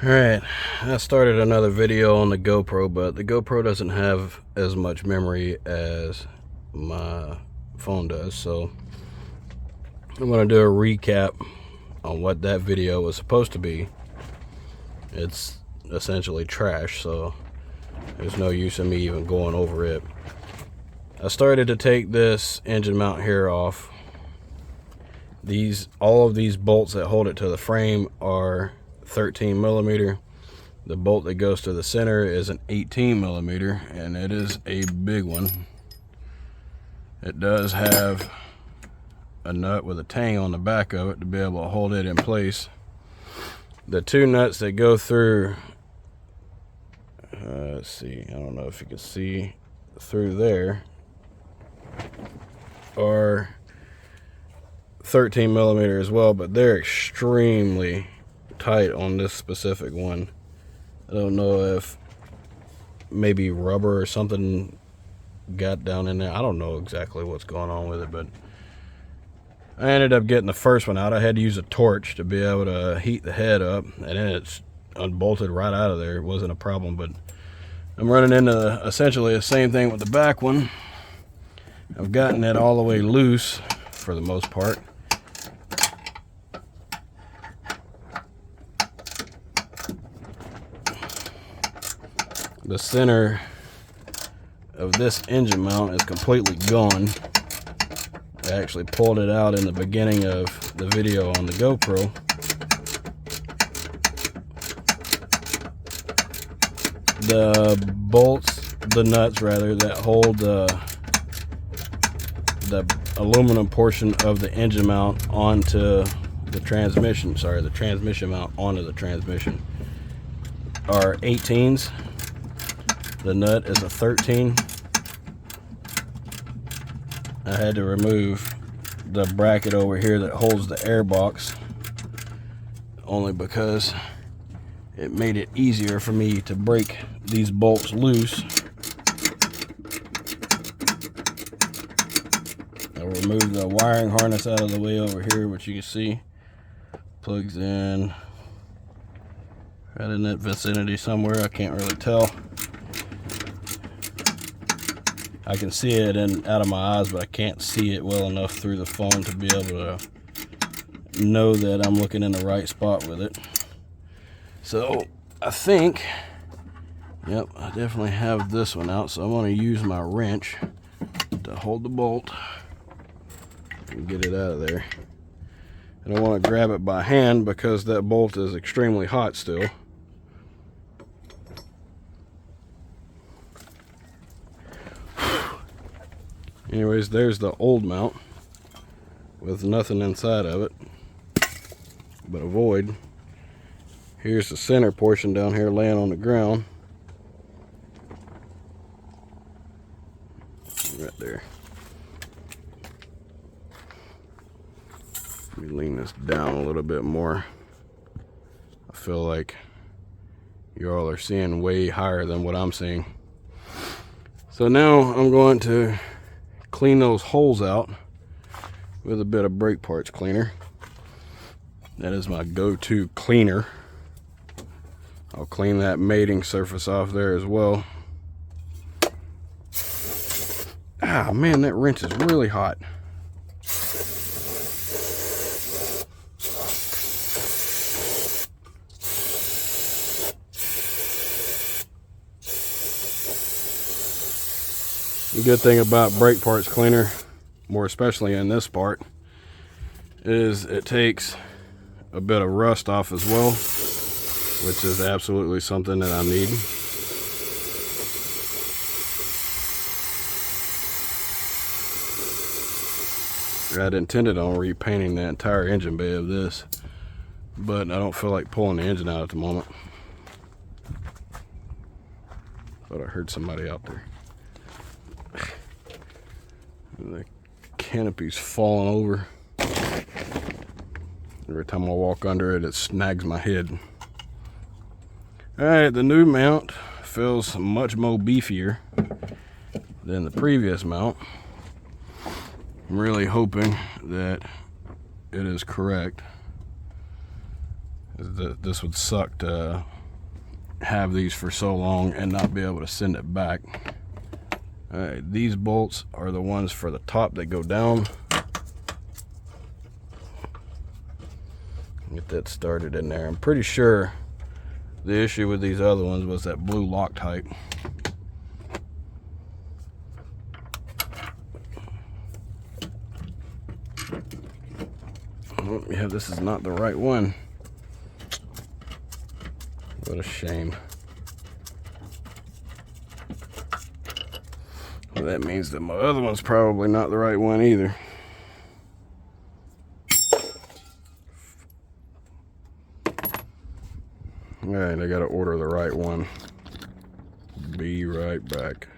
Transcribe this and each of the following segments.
Alright, I started another video on the GoPro, but the GoPro doesn't have as much memory as my phone does, so I'm going to do a recap on what that video was supposed to be. It's essentially trash, so there's no use in me even going over it. I started to take this engine mount here off. All of these bolts that hold it to the frame are 13 millimeter. The bolt that goes to the center is an 18 millimeter, and it is a big one. It does have a nut with a tang on the back of it to be able to hold it in place. The two nuts that go through, let's see, I don't know if you can see through there, are 13 millimeter as well, but they're extremely tight on this specific one. I don't know if maybe rubber or something got down in there. I don't know exactly what's going on with it, but I ended up getting the first one out. I had to use a torch to be able to heat the head up, and then it's unbolted right out of there. It wasn't a problem, but I'm running into essentially the same thing with the back one. I've gotten it all the way loose for the most part. The center of this engine mount is completely gone. I actually pulled it out in the beginning of the video on the GoPro. The bolts, the nuts rather, that hold the aluminum portion of the engine mount onto the transmission, the transmission mount onto the transmission, are 18s. The nut is a 13. I had to remove the bracket over here that holds the air box, only because it made it easier for me to break these bolts loose. I'll remove the wiring harness out of the way over here, which you can see plugs in right in that vicinity somewhere. I can't really tell. I can see it out of my eyes, but I can't see it well enough through the phone to be able to know that I'm looking in the right spot with it. So I think, yep, I definitely have this one out. So I'm going to use my wrench to hold the bolt and get it out of there. And I want to grab it by hand because that bolt is extremely hot still. Anyways, there's the old mount with nothing inside of it but a void. Here's the center portion down here laying on the ground. Right there. Let me lean this down a little bit more. I feel like you all are seeing way higher than what I'm seeing. So now I'm going to clean those holes out with a bit of brake parts cleaner. That is my go-to cleaner. I'll clean that mating surface off there as well. Ah, man, that wrench is really hot. The good thing about brake parts cleaner, more especially in this part, is it takes a bit of rust off as well, which is absolutely something that I need. I'd intended on repainting the entire engine bay of this, but I don't feel like pulling the engine out at the moment. Thought I heard somebody out there. The canopy's falling over. Every time I walk under it, it snags my head. Alright, the new mount feels much more beefier than the previous mount. I'm really hoping that it is correct. This would suck to have these for so long and not be able to send it back. All right, these bolts are the ones for the top that go down. Get that started in there. I'm pretty sure the issue with these other ones was that blue Loctite. Oh, yeah, this is not the right one. What a shame. Well, that means that my other one's probably not the right one either. Alright, I gotta order the right one. Be right back.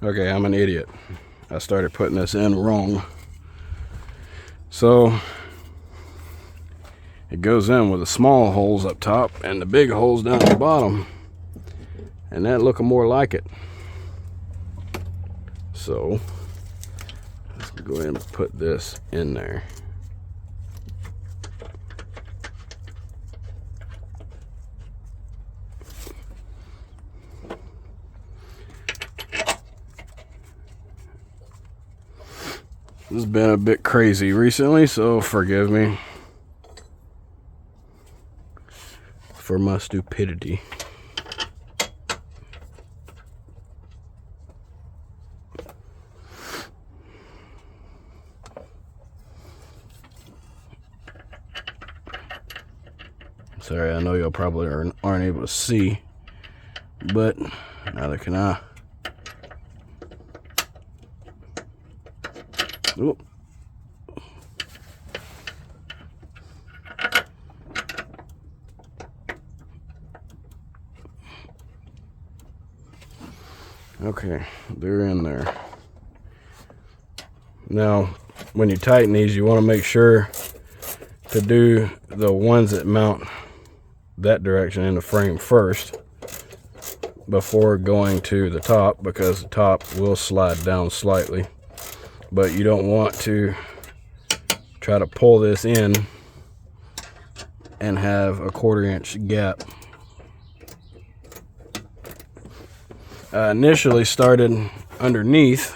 Okay, I'm an idiot. I started putting this in wrong. So it goes in with the small holes up top and the big holes down at the bottom, and that looking more like it. So let's go ahead and put this in there. This has been a bit crazy recently, so forgive me for my stupidity. Sorry, I know y'all probably aren't able to see, but neither can I. Oop. Okay, they're in there. Now, when you tighten these, you want to make sure to do the ones that mount that direction in the frame first before going to the top, because the top will slide down slightly. But you don't want to try to pull this in and have a 1/4 inch gap. I initially started underneath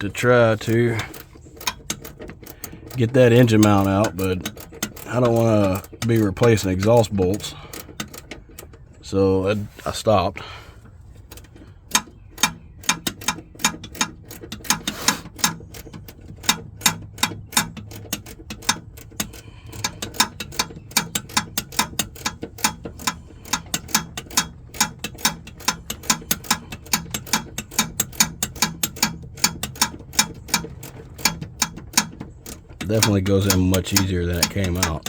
to try to get that engine mount out, but I don't want to be replacing exhaust bolts, so I stopped. Definitely goes in much easier than it came out.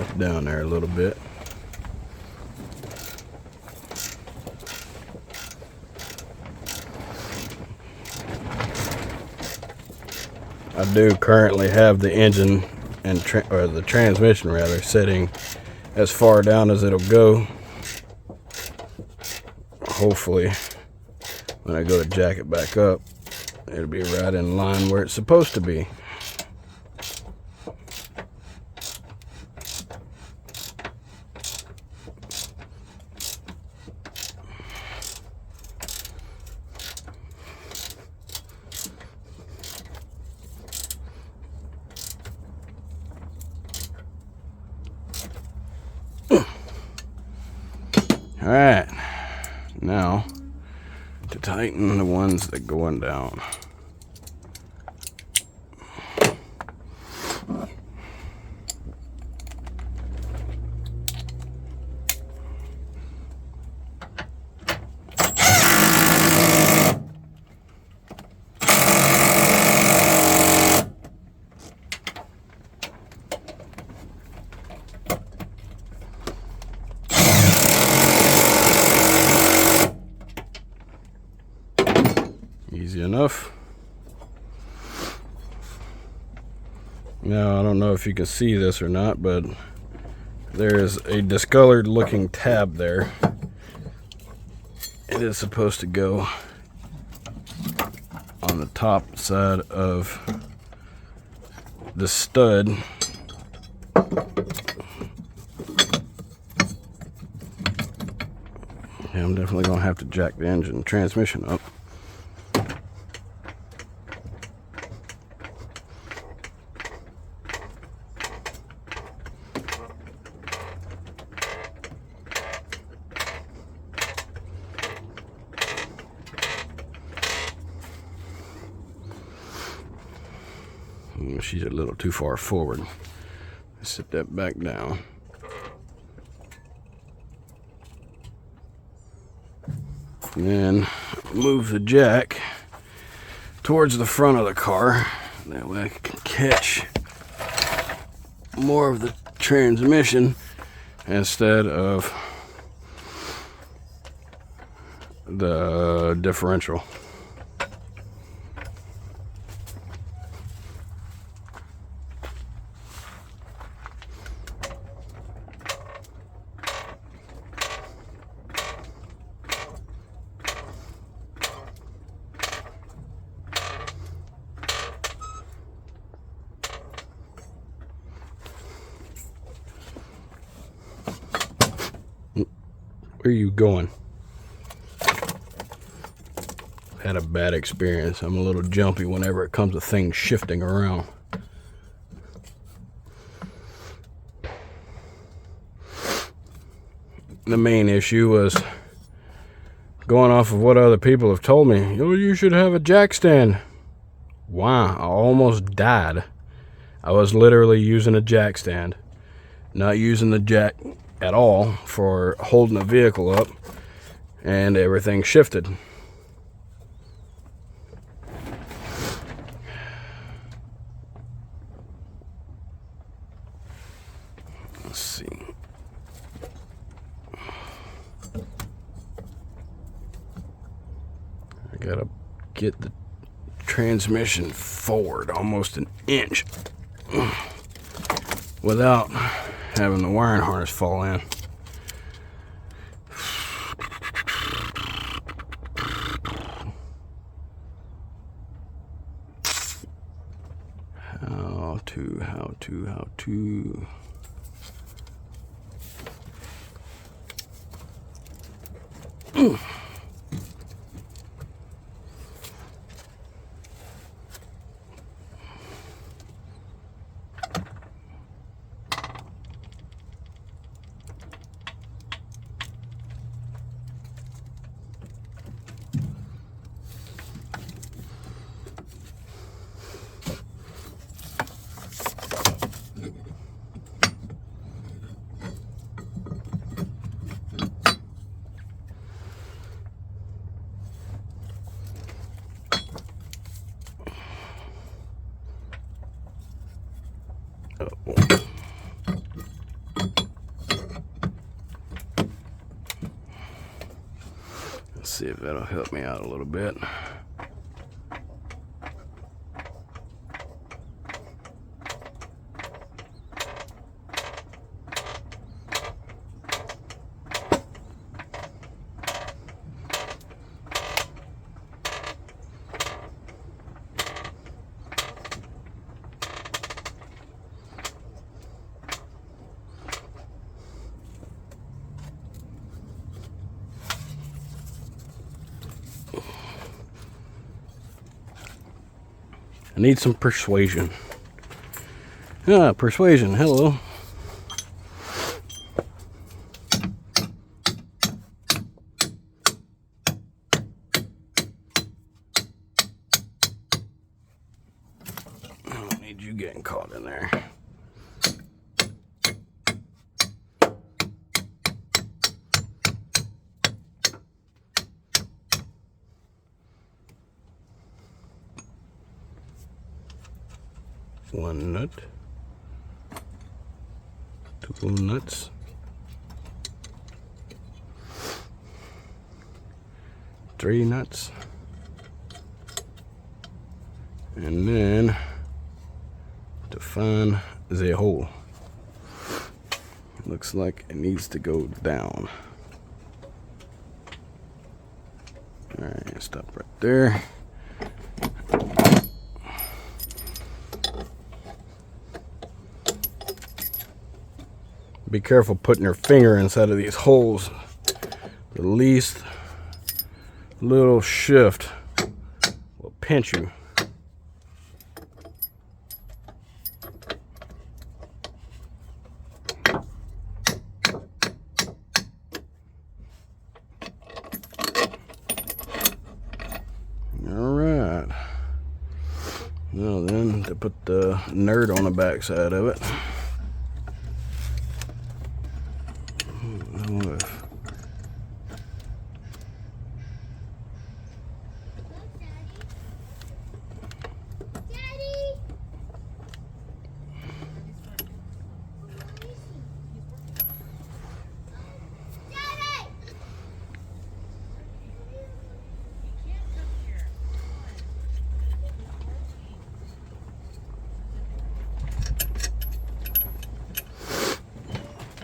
lift down there a little bit. I do currently have the engine and the transmission rather setting as far down as it'll go. Hopefully when I go to jack it back up, it'll be right in line where it's supposed to be. All right, now to tighten the ones that going down. Easy enough. Now, I don't know if you can see this or not, but there's a discolored looking tab there. It is supposed to go on the top side of the stud. Yeah, I'm definitely gonna have to jack the engine and transmission up. She's a little too far forward. Let's set that back down. And then move the jack towards the front of the car. That way I can catch more of the transmission instead of the differential. Where are you going? Had a bad experience. I'm a little jumpy whenever it comes to things shifting around. The main issue was going off of what other people have told me. Oh, you should have a jack stand. Wow, I almost died. I was literally using a jack stand, not using the jack at all for holding the vehicle up, and everything shifted. Let's see. I gotta get the transmission forward almost an inch without having the wiring harness fall in. How to. see if that'll help me out a little bit. I need some persuasion. Ah, persuasion, hello. I don't need you getting caught in there. One nut, two nuts, three nuts, and then to find the hole, it looks like it needs to go down. All right, stop right there. Be careful putting your finger inside of these holes. The least little shift will pinch you. All right. Now then, to put the nerd on the back side of it.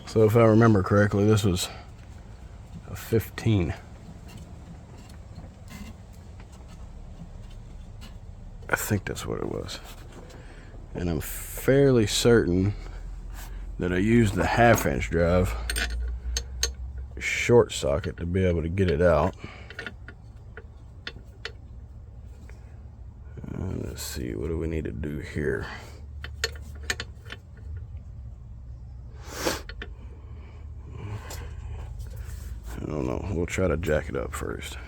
So if I remember correctly, this was a 15. I think that's what it was. And I'm fairly certain that I used the 1/2-inch drive short socket to be able to get it out. Let's see, what do we need to do here? I don't know. We'll try to jack it up first.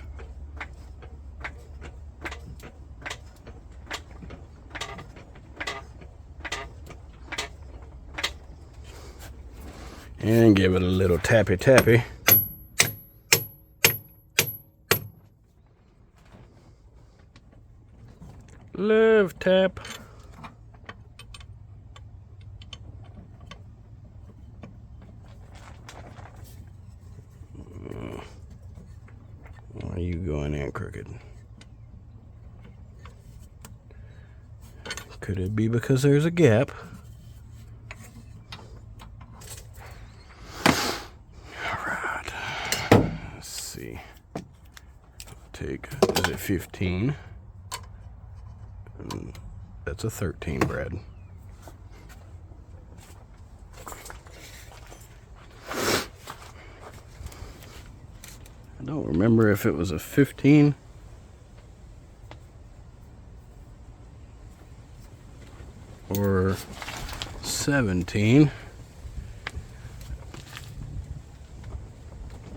And give it a little tappy tappy. Love tap. Why are you going in crooked? Could it be because there's a gap? Alright. Let's see. Take, is it 15? That's a 13, Brad. I don't remember if it was a 15 or 17.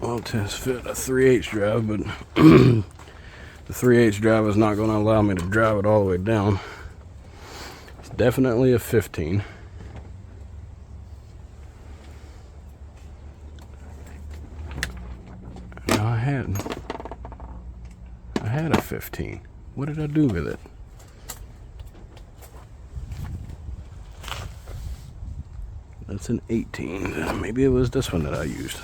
I'll test fit a 3/8 drive, but the 3/8 drive is not going to allow me to drive it all the way down. It's definitely a 15. Now I had a 15. What did I do with it? That's an 18. Maybe it was this one that I used.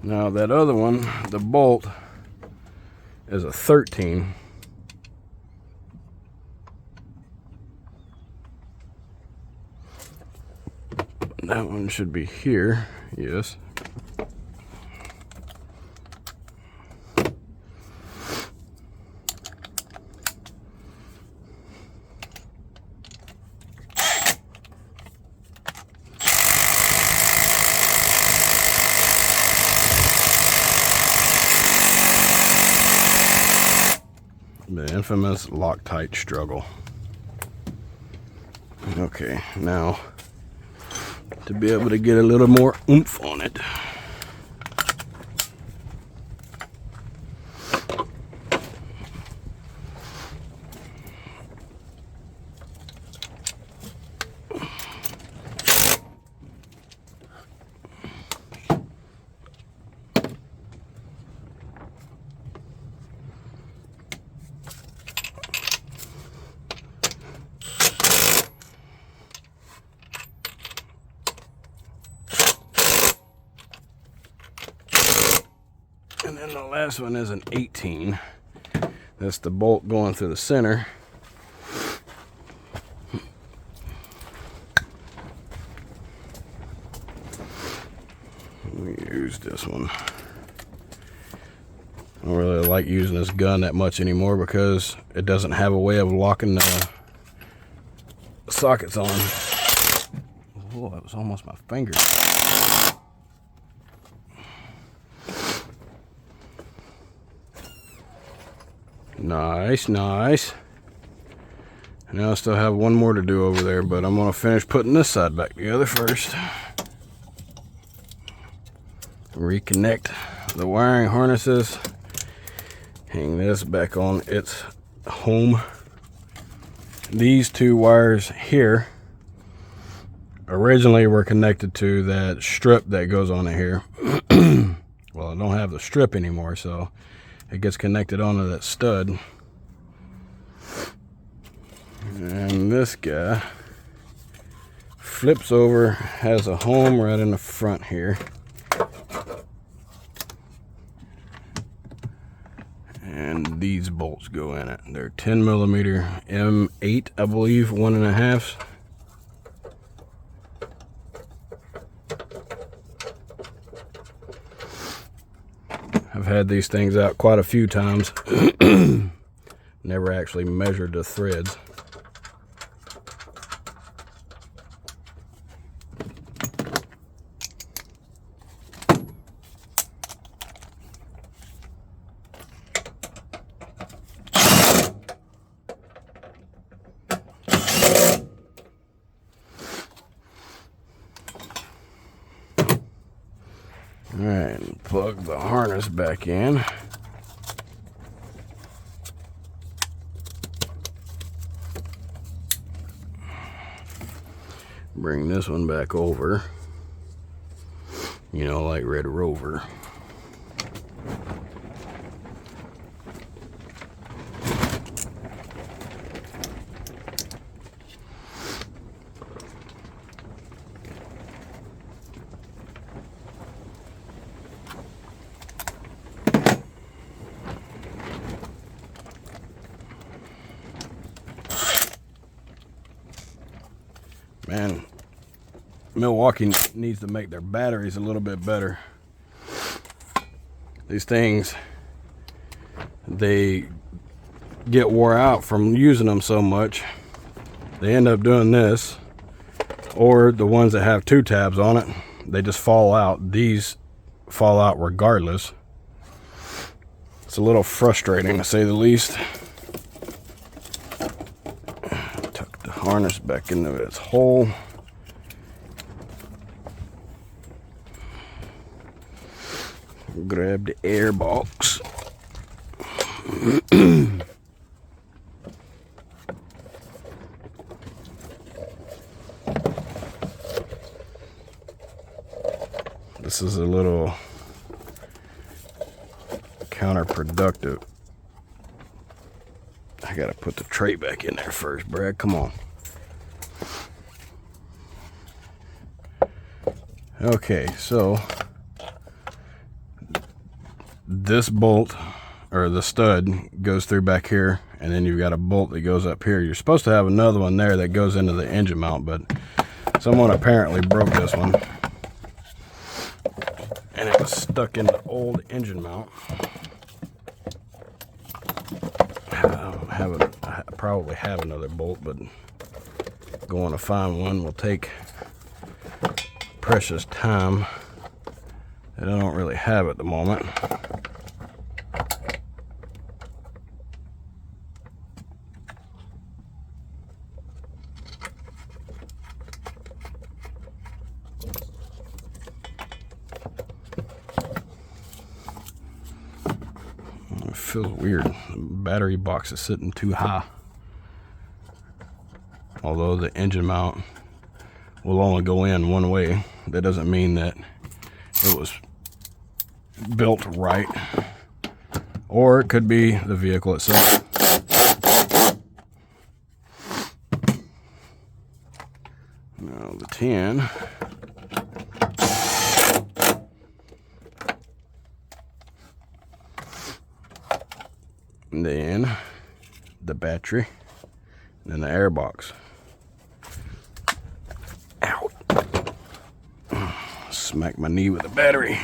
Now that other one, the bolt, is a 13. That one should be here, yes. The infamous Loctite struggle. Okay, now to be able to get a little more oomph on it, and then the last one is an 18. That's the bolt going through the center. We use this one. I don't really like using this gun that much anymore because it doesn't have a way of locking the sockets on. Oh, that was almost my finger. Nice, nice. Now I still have one more to do over there, but I'm gonna finish putting this side back together first. Reconnect the wiring harnesses. Hang this back on its home. These two wires here originally were connected to that strip that goes on it here. Well, I don't have the strip anymore, so it gets connected onto that stud. And this guy flips over, has a home right in the front here. And these bolts go in it. They're 10 millimeter M8, I believe, 1.5. I've had these things out quite a few times. Never actually measured the threads. Alright, plug the harness back in. Bring this one back over. You know, like Red Rover. Man, Milwaukee needs to make their batteries a little bit better. These things, they get wore out from using them so much. They end up doing this, or the ones that have 2 tabs on it, they just fall out. These fall out regardless. It's a little frustrating to say the least. Tuck the harness back into its hole. Grab the air box. This is a little counterproductive. I gotta put the tray back in there first, Brad. Come on. Okay, so this bolt, or the stud, goes through back here, and then you've got a bolt that goes up here. You're supposed to have another one there that goes into the engine mount, but someone apparently broke this one, and it was stuck in the old engine mount. I probably have another bolt, but going to find one will take precious time that I don't really have at the moment. It feels weird. The battery box is sitting too high. Although the engine mount will only go in one way, that doesn't mean that it was built right. Or it could be the vehicle itself. Now the 10. And then the battery, and then the air box. Ow. Smack my knee with the battery.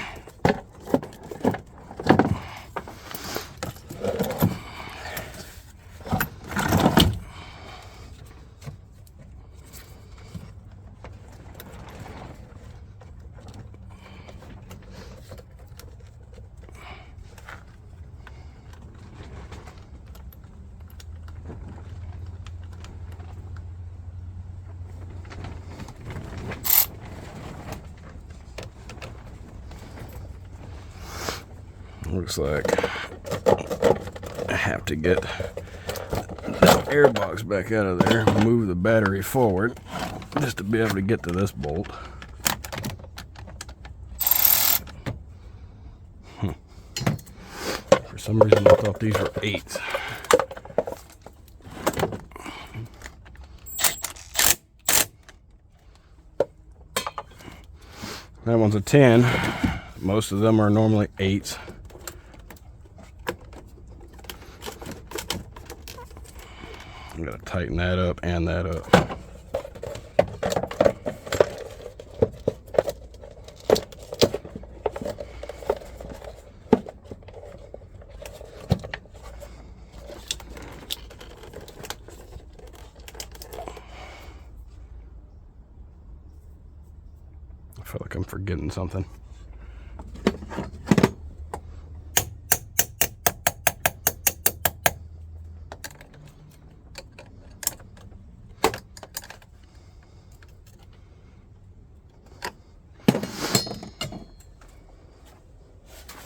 Looks like I have to get the air box back out of there, move the battery forward just to be able to get to this bolt. For some reason I thought these were 8s. That one's a 10. Most of them are normally 8s. I'm gonna tighten that up and that up. I feel like I'm forgetting something.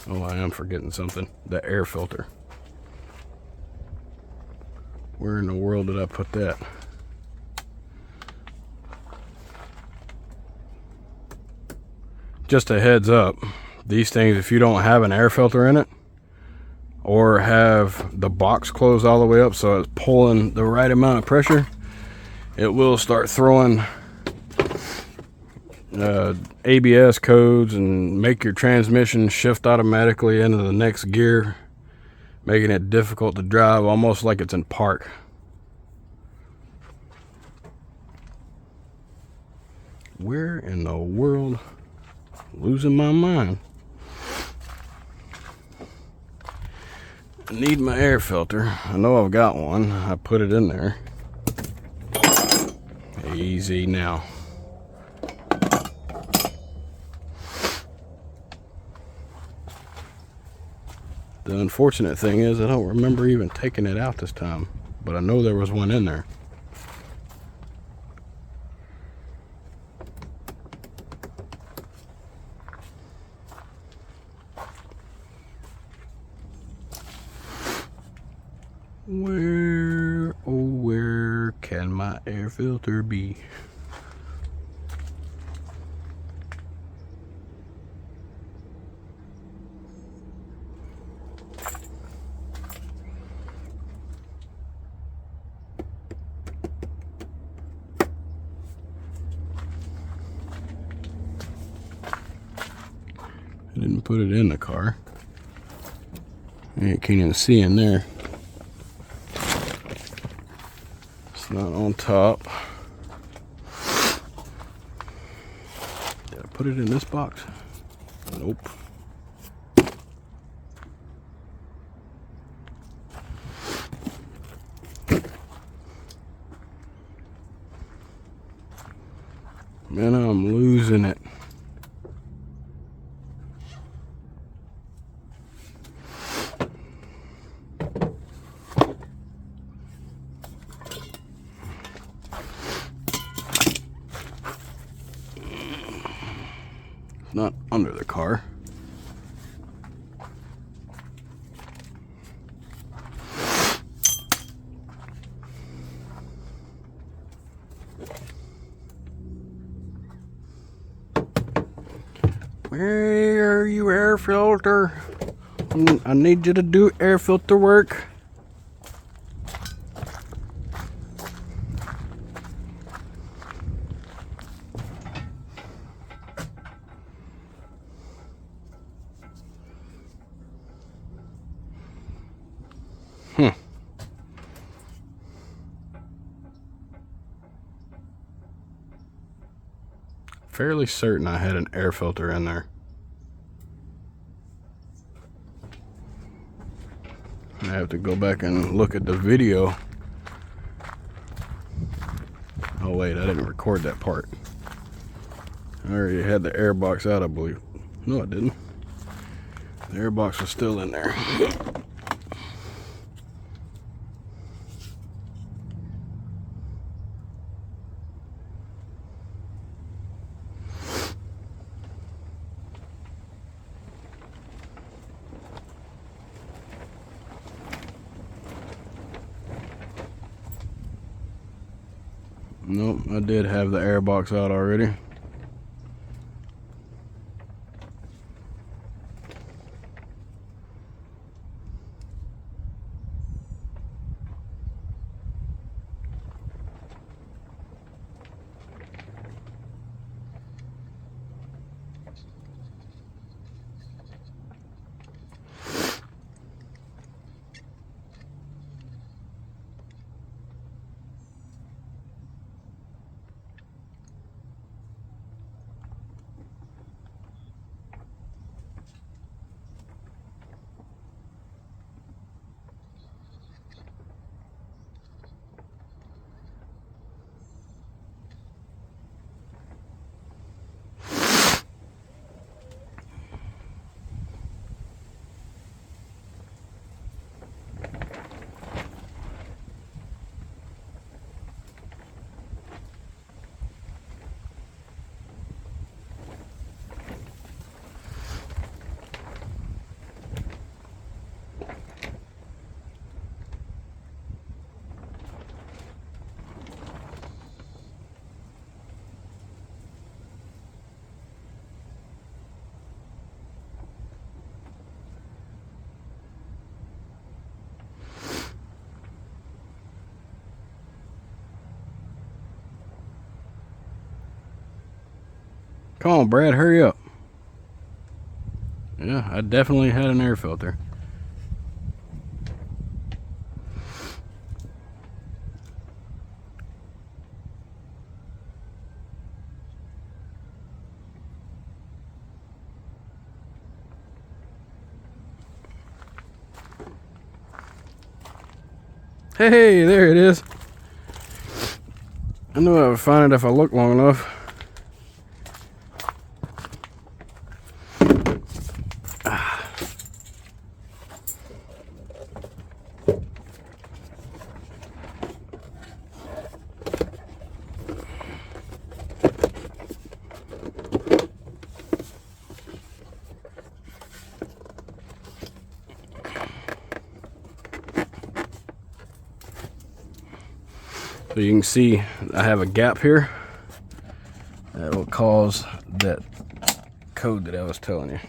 Oh, I am forgetting something. The air filter. Where in the world did I put that? Just a heads up, these things, if you don't have an air filter in it, or have the box closed all the way up so it's pulling the right amount of pressure, it will start throwing ABS codes and make your transmission shift automatically into the next gear, making it difficult to drive, almost like it's in park. Where in the world? Losing my mind. I need my air filter. I know I've got one. I put it in there. Easy now. The unfortunate thing is I don't remember even taking it out this time, but I know there was one in there. Where, oh where can my air filter be? I didn't put it in the car. You can't even see in there. It's not on top. Did I put it in this box? Nope. Man, I'm losing it. It's not under the car. Where are you, air filter? I need you to do air filter work. Fairly certain I had an air filter in there. I have to go back and look at the video. Oh wait, I didn't record that part. I already had the air box out, I believe. No, I didn't. The air box was still in there. Nope, I did have the air box out already. Come on, Brad, hurry up. Yeah, I definitely had an air filter. Hey, there it is. I knew I would find it if I looked long enough. So you can see I have a gap here that will cause that code that I was telling you.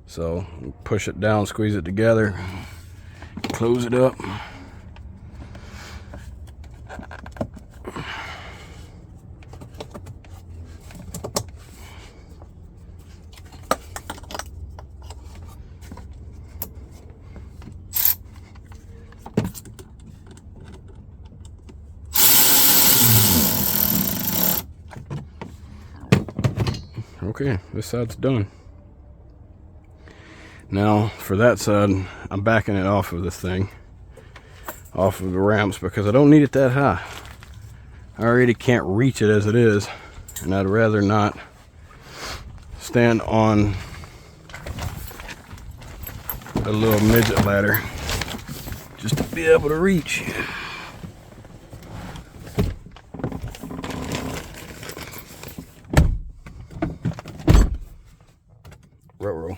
So push it down, squeeze it together, close it up. Okay, this side's done. Now for that side, I'm backing it off of this thing, off of the ramps, because I don't need it that high. I already can't reach it as it is, and I'd rather not stand on a little midget ladder just to be able to reach. Ruh-roh.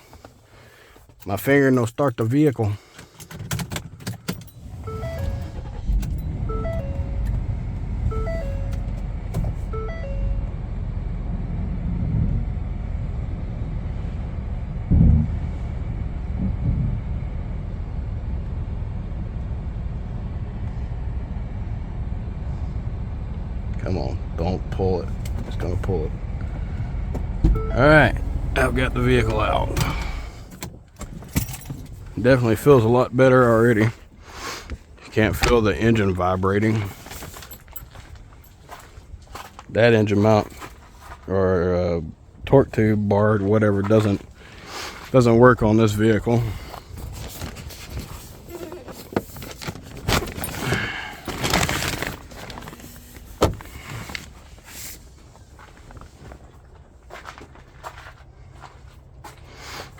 My finger no start the vehicle. Come on, don't pull it. It's gonna pull it. All right, I've got the vehicle out. Definitely feels a lot better already. You can't feel the engine vibrating. That engine mount or torque tube, barred, whatever, doesn't work on this vehicle.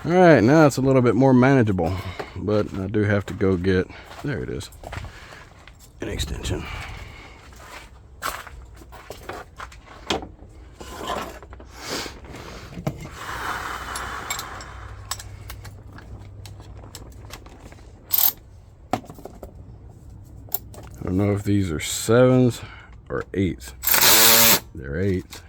All right, now it's a little bit more manageable, but I do have to go get, there it is, an extension. I don't know if these are 7s or 8s. They're 8s.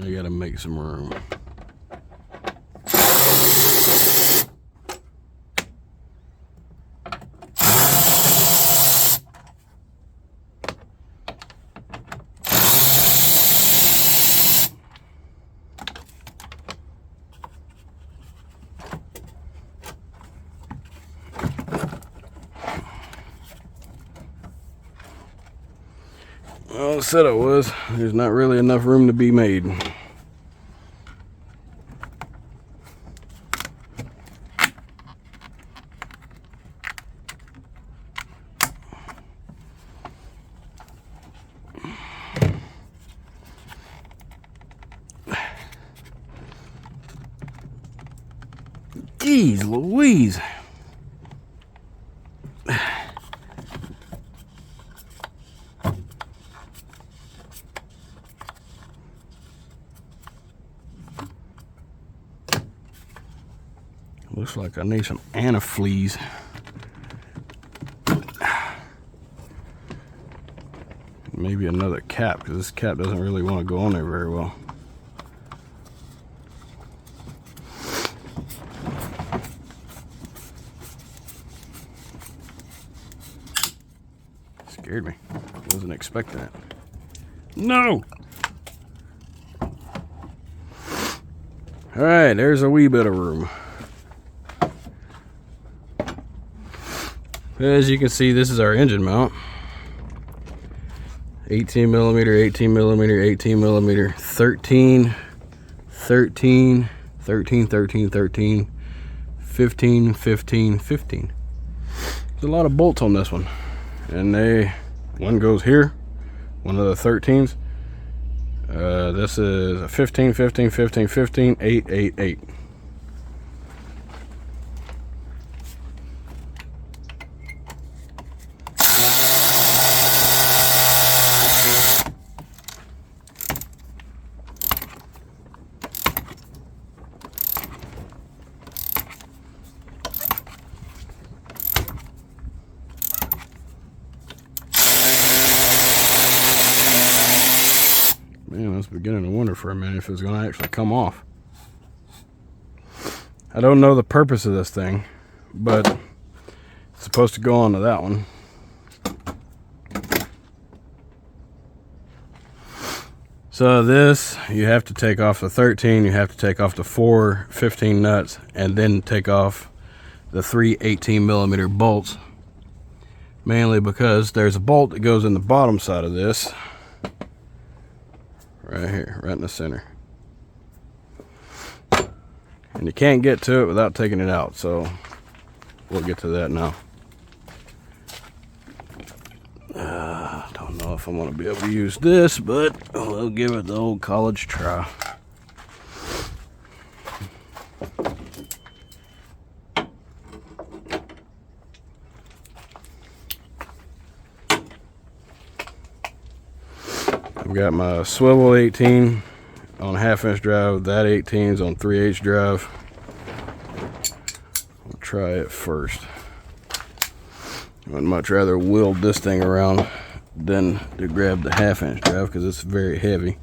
I gotta make some room. Well, I said it was. There's not really enough room to be made. Jeez Louise. Looks like I need some antifreeze. Maybe another cap, because this cap doesn't really want to go on there very well. Scared me. Wasn't expecting it. No! Alright, there's a wee bit of room. As you can see, this is our engine mount. 18 millimeter, 18 millimeter, 18 millimeter, 13, 13, 13, 13, 13, 15, 15, 15. There's a lot of bolts on this one. And one goes here, one of the 13s. This is a 15, 15, 15, 15, 8, 8, 8. was beginning to wonder for a minute if it was going to actually come off. I don't know the purpose of this thing, but it's supposed to go onto that one. So this, you have to take off the 13, you have to take off the 4 15 nuts, and then take off the 3 18 millimeter bolts. Mainly because there's a bolt that goes in the bottom side of this. Right here, right in the center. And you can't get to it without taking it out, so we'll get to that now. Don't know if I'm going to be able to use this, but we'll give it the old college try. I've got my swivel 18 on 1/2 inch drive, that 18's on 3/8 drive. I'll try it first. I'd much rather wield this thing around than to grab the 1/2 inch drive because it's very heavy.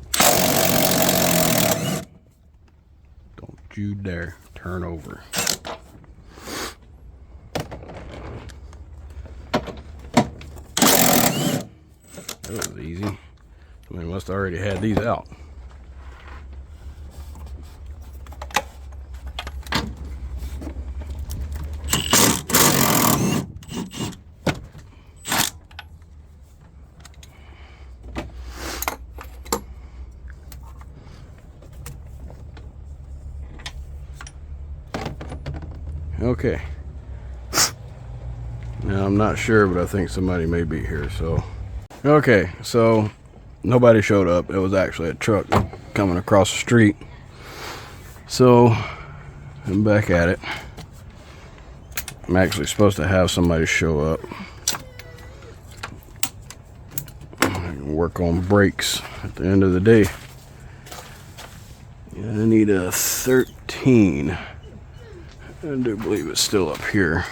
Don't you dare turn over. That was easy. Somebody must have already had these out. Okay. Now I'm not sure, but I think somebody may be here, so. Okay, so nobody showed up. It was actually a truck coming across the street. So I'm back at it. I'm actually supposed to have somebody show up. I can work on brakes at the end of the day. I need a 13. I do believe it's still up here.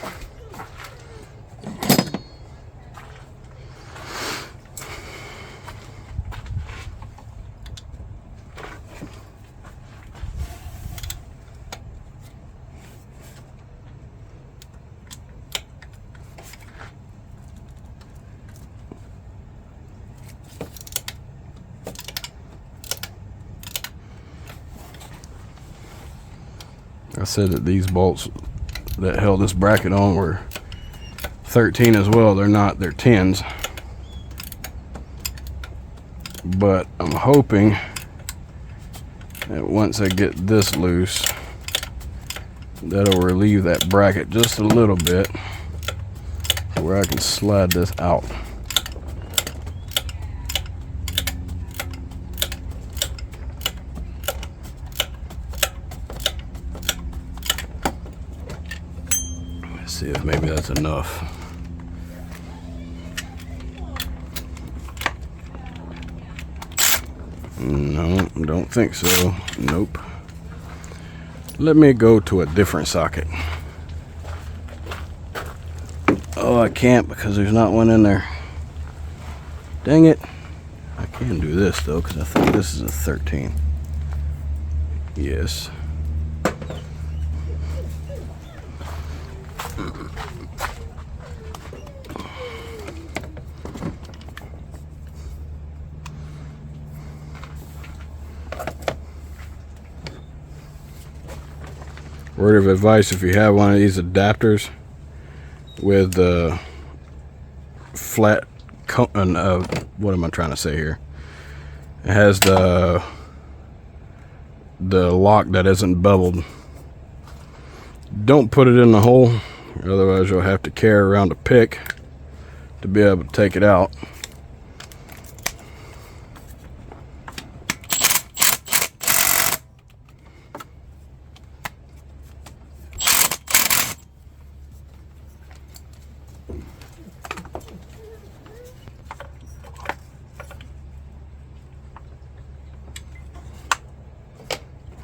I said that these bolts that held this bracket on were 13 as well. They're not, they're 10s. But I'm hoping that once I get this loose, that'll relieve that bracket just a little bit where I can slide this out. See if maybe that's enough. No, don't think so. Nope. Let me go to a different socket. Oh, I can't because there's not one in there. Dang it. I can do this though because I think this is a 13. Yes. Word of advice, if you have one of these adapters with the flat what am I trying to say here? It has the lock that isn't bubbled. Don't put it in the hole, otherwise you'll have to carry around a pick to be able to take it out.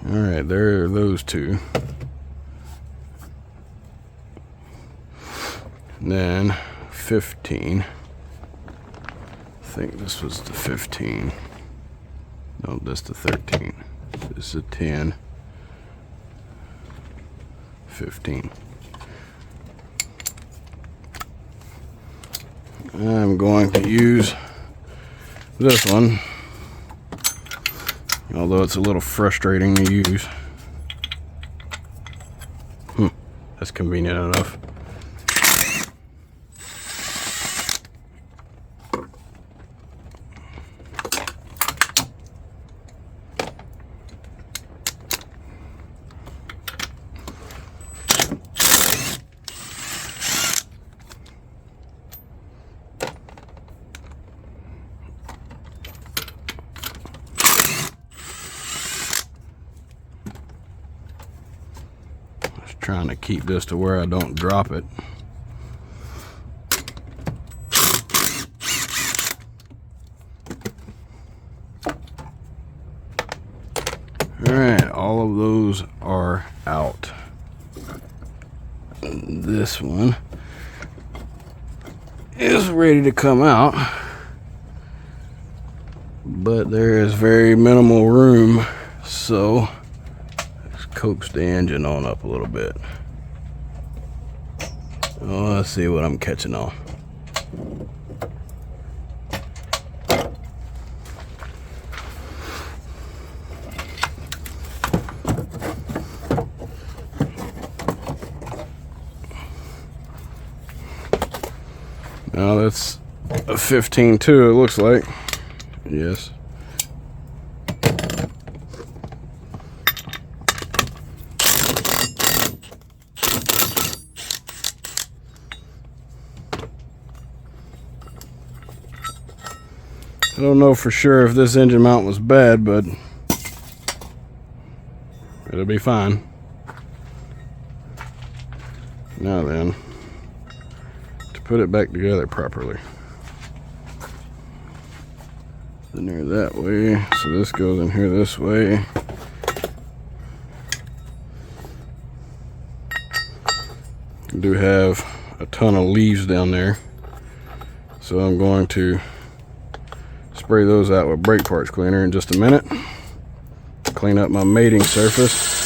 All right, there are those two. And then 15. I think this was the 15. No, that's the 13. This is a 10. 15. I'm going to use this one, although it's a little frustrating to use. That's convenient enough. Trying to keep this to where I don't drop it. All right, all of those are out. This one is ready to come out, but there is very minimal room, so coax the engine on up a little bit. Oh, let's see what I'm catching on. Now that's a 15 too, it looks like. Yes. I don't know for sure if this engine mount was bad, but it'll be fine. Now then, to put it back together properly. In here that way, so this goes in here this way. I do have a ton of leaves down there, so I'm going to spray those out with brake parts cleaner in just a minute. Clean up my mating surface.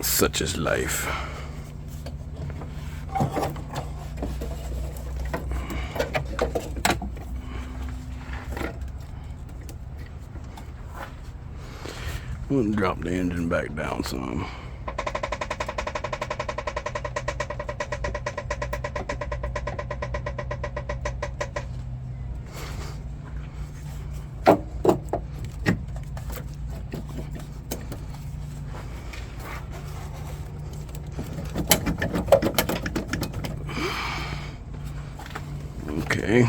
Such is life. We'll drop the engine back down some. Okay.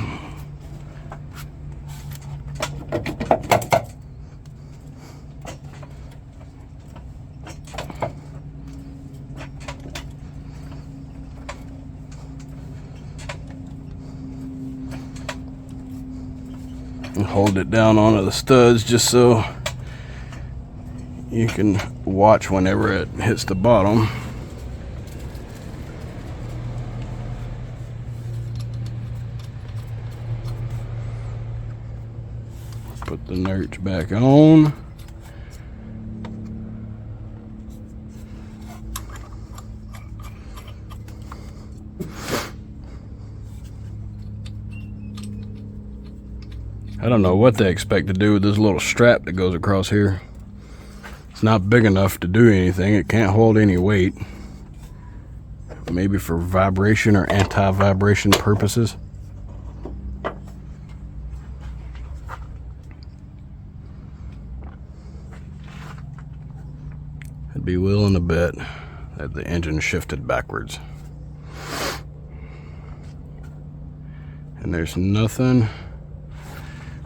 And hold it down onto the studs just so you can watch whenever it hits the bottom. Put the nurch back on. I don't know what they expect to do with this little strap that goes across here. It's not big enough to do anything. It can't hold any weight. Maybe for vibration or anti-vibration purposes. I'd be willing to bet that the engine shifted backwards. And there's nothing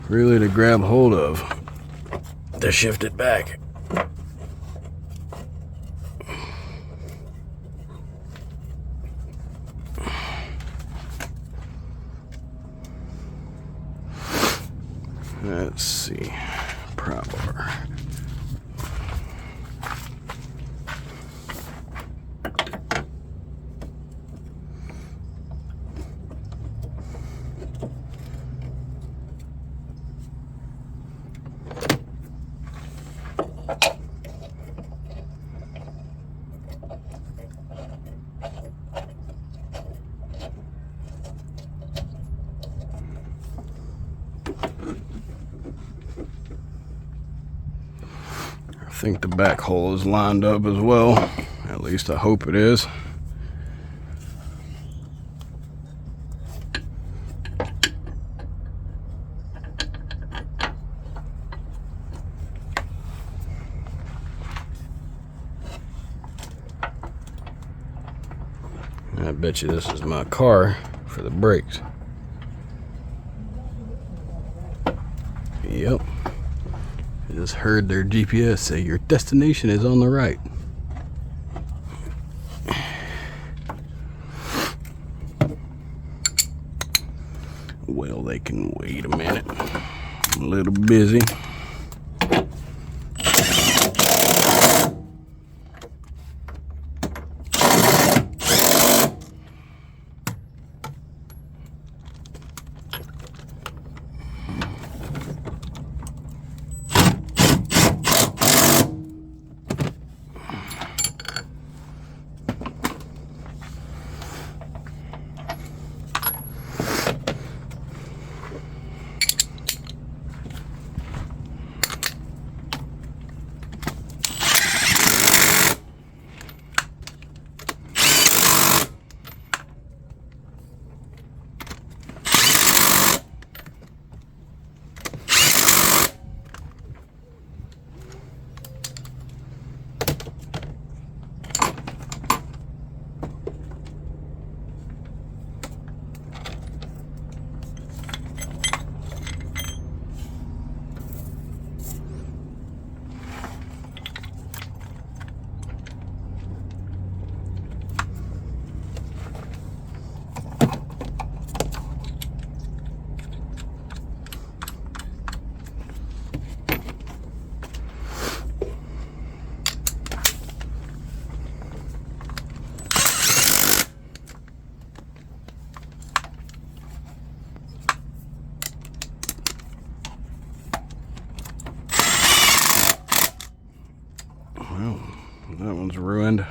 really to grab hold of to shift it back. Let's see, pry bar. I think the back hole is lined up as well. At least I hope it is. I bet you this is my car for the brakes. Yep. I just heard their GPS say your destination is on the right. Well, they can wait a minute. I'm a little busy. Well, that one's ruined.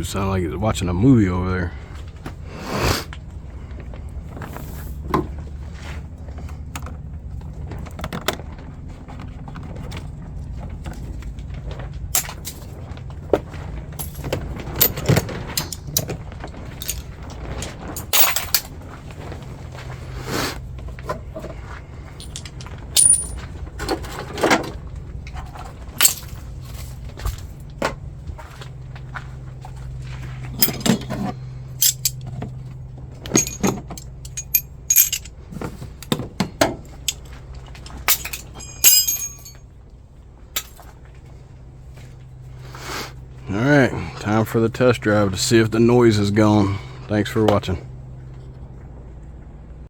dude sound like he's watching a movie over there. All right, time for the test drive to see if the noise is gone. Thanks for watching.